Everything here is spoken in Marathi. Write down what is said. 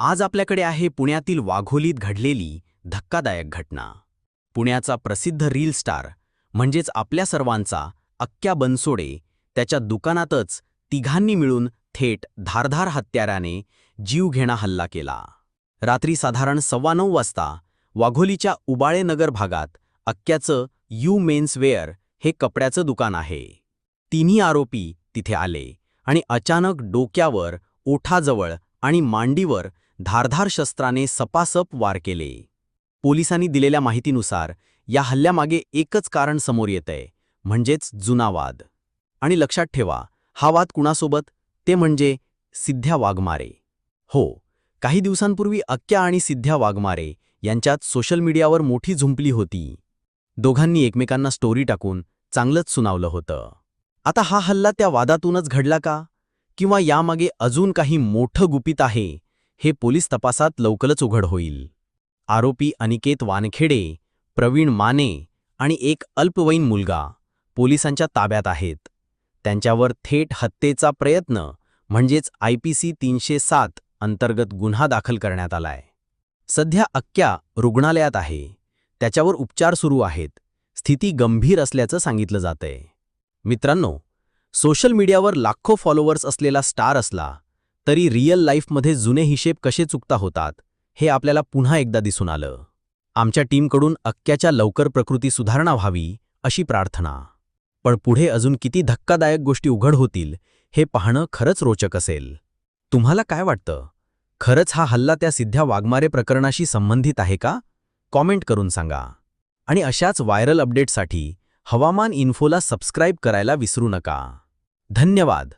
आज आपल्याकडे आहे पुण्यातील वाघोलीत घडलेली धक्कादायक घटना। पुण्याचा प्रसिद्ध रील स्टार म्हणजेच आपल्या सर्वांचा अक्क्या बनसोडे त्याच्या दुकानातच तिघांनी मिळून थेट धारधार हत्याराने जीवघेणा हल्ला केला। रात्री साधारण 9:15 वाजता वाघोलीच्या उबाळे नगर भागात अक्क्याचं यू मेन्स वेअर हे कपड्याचं दुकान आहे। तिन्ही आरोपी तिथे आले आणि अचानक डोक्यावर, ओठाजवळ आणि मांडीवर धारधार शस्त्राने सपासप वार केले। पोलिसांनी दिलेल्या माहितीनुसार या हल्ल्यामागे एकच कारण समोर येतंय, म्हणजेच जुना वाद। आणि लक्षात ठेवा, हा वाद कुणासोबत? ते म्हणजे सिद्ध्या वाघमारे। हो, काही दिवसांपूर्वी अक्क्या आणि सिद्ध्या वाघमारे यांच्यात सोशल मीडियावर मोठी झुंपली होती। दोघांनी एकमेकांना स्टोरी टाकून चांगलंच सुनावलं होतं। आता हा हल्ला त्या वादातूनच घडला का? किंवा यामागे अजून काही मोठं गुपित आहे? हे पोलीस तपासात लवकरच उघड होईल। आरोपी अनिकेत वानखेडे, प्रवीण माने आणि एक अल्पवयीन मुलगा पोलिसांच्या ताब्यात आहेत। त्यांच्यावर थेट हत्येचा प्रयत्न म्हणजेच IPC 307 अंतर्गत गुन्हा दाखल करण्यात आलाय। सध्या अक्क्या रुग्णालयात आहे, त्याच्यावर उपचार सुरू आहेत। स्थिती गंभीर असल्याचं सांगितलं जातंय। मित्रांनो, सोशल मीडियावर लाखो फॉलोअर्स असलेला स्टार असला तरी रिअल लाईफमध्ये जुने हिशेब कसे चुकता होतात हे आपल्याला पुन्हा एकदा दिसून आलं। आमच्या टीमकडून अक्क्याच्या लवकर प्रकृती सुधारणा व्हावी अशी प्रार्थना। पण पुढे अजून किती धक्कादायक गोष्टी उघड होतील हे पाहणं खरंच रोचक असेल। तुम्हाला काय वाटतं? खरंच हा हल्ला त्या सिद्ध्या वाघमारे प्रकरणाशी संबंधित आहे का? कॉमेंट करून सांगा। आणि अशाच व्हायरल अपडेट्ससाठी हवामान इन्फोला सबस्क्राईब करायला विसरू नका। धन्यवाद।